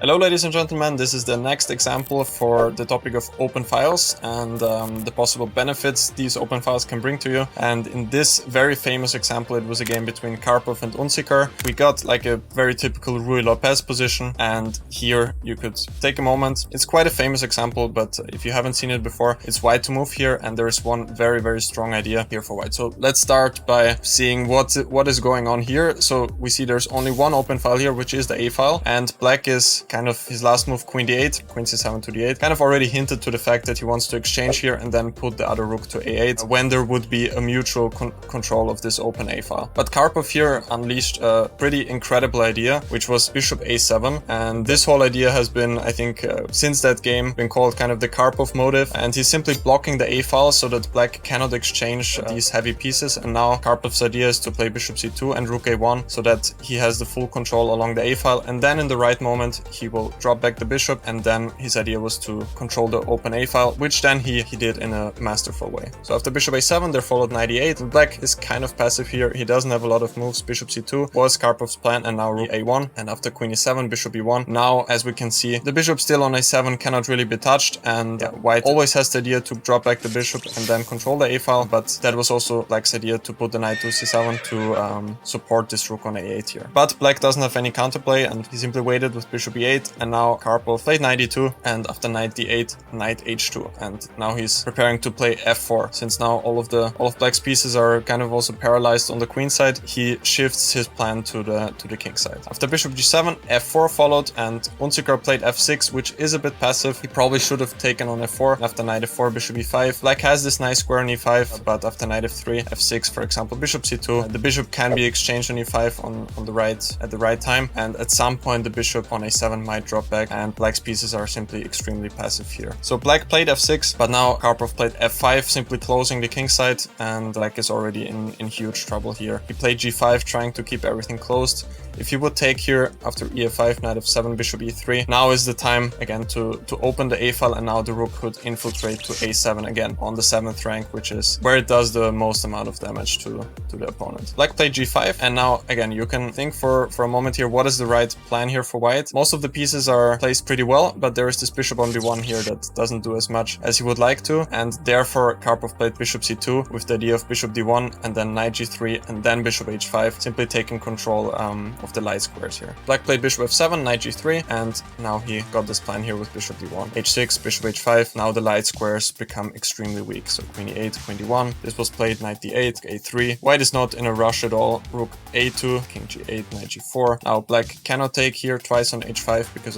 Hello ladies and gentlemen, this is the next example for the topic of open files and the possible benefits these open files can bring to you. And in this very famous example, it was a game between Karpov and Unzicker. We got like a very typical Ruy Lopez position, and here you could take a moment. It's quite a famous example, but if you haven't seen it before, it's white to move here, and there is one very strong idea here for white. So let's start by seeing what is going on here. So we see there's only one open file here, which is the A file, and black is kind of his last move, queen d8, queen c7 to d8, kind of already hinted to the fact that he wants to exchange here and then put the other rook to a8 when there would be a mutual control of this open A file. But Karpov here unleashed a pretty incredible idea, which was bishop a7, and this whole idea has been, I think, since that game, been called kind of the Karpov motive, and he's simply blocking the A file so that black cannot exchange these heavy pieces. And now Karpov's idea is to play bishop c2 and rook a1 so that he has the full control along the A file, and then in the right moment he will drop back the bishop, and then his idea was to control the open A file, which then he did in a masterful way. So after bishop a7 there followed knight e8, and black is kind of passive here. He doesn't have a lot of moves. Bishop c2 was Karpov's plan, and now rook a1, and after queen e7 bishop e1. Now, as we can see, the bishop still on a7 cannot really be touched, and white always has the idea to drop back the bishop and then control the A file, but that was also black's idea to put the knight to c7 to support this rook on a8 here. But black doesn't have any counterplay, and he simply waited with bishop e8, and now Karpov played knight e2, and after knight d8, knight h2, and now he's preparing to play f4. Since now all of black's pieces are kind of also paralyzed on the queen side, he shifts his plan to the king side. After bishop g7, f4 followed, and Unzicker played f6, which is a bit passive. He probably should have taken on f4. After knight f4, bishop e5. Black has this nice square on e5, but after knight f3, f6, for example, bishop c2, the bishop can be exchanged on e5 on the right at the right time, and at some point the bishop on a7 might drop back, and black's pieces are simply extremely passive here. So black played f6, but now Karpov played f5, simply closing the king side, and black is already in huge trouble here. He played g5, trying to keep everything closed. If you would take here after e5, knight f7, bishop e3, now is the time again to open the A file, and now the rook could infiltrate to a7 again on the 7th rank, which is where it does the most amount of damage to the opponent. Black played g5, and now again you can think for a moment here, what is the right plan here for white? Most of the pieces are placed pretty well, but there is this bishop on b1 here that doesn't do as much as he would like to, and therefore Karpov played bishop c2 with the idea of bishop d1 and then knight g3 and then bishop h5, simply taking control of the light squares here. Black played bishop f7, knight g3, and now he got this plan here with bishop d1, h6, bishop h5. Now the light squares become extremely weak, so queen e8, queen d1. This was played knight d8, a3. White is not in a rush at all. Rook a2, king g8, knight g4. Now black cannot take here twice on h5 because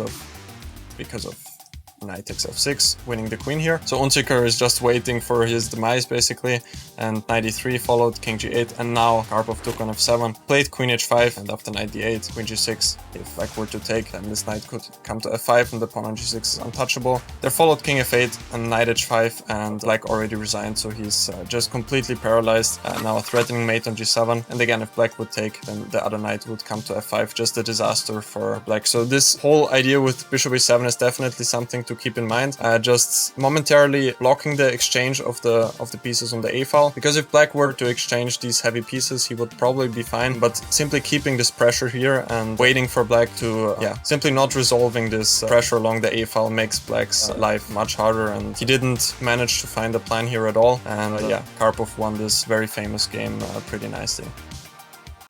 of knight takes f6, winning the queen here. So Unzicker is just waiting for his demise basically, and knight e3 followed, king g8, and now Karpov took on f7, played queen h5, and after knight d8, queen g6. If black were to take, then this knight could come to f5, and the pawn on g6 is untouchable. There followed king f8 and knight h5, and black already resigned, so he's just completely paralyzed. Now a threatening mate on g7, and again if black would take, then the other knight would come to f5, just a disaster for black. So this whole idea with bishop a7 is definitely something to keep in mind. Just momentarily blocking the exchange of the pieces on the A file, because if black were to exchange these heavy pieces, he would probably be fine, but simply keeping this pressure here and waiting for black to simply not resolving this pressure along the A file makes black's life much harder, and he didn't manage to find a plan here at all, and Karpov won this very famous game pretty nicely.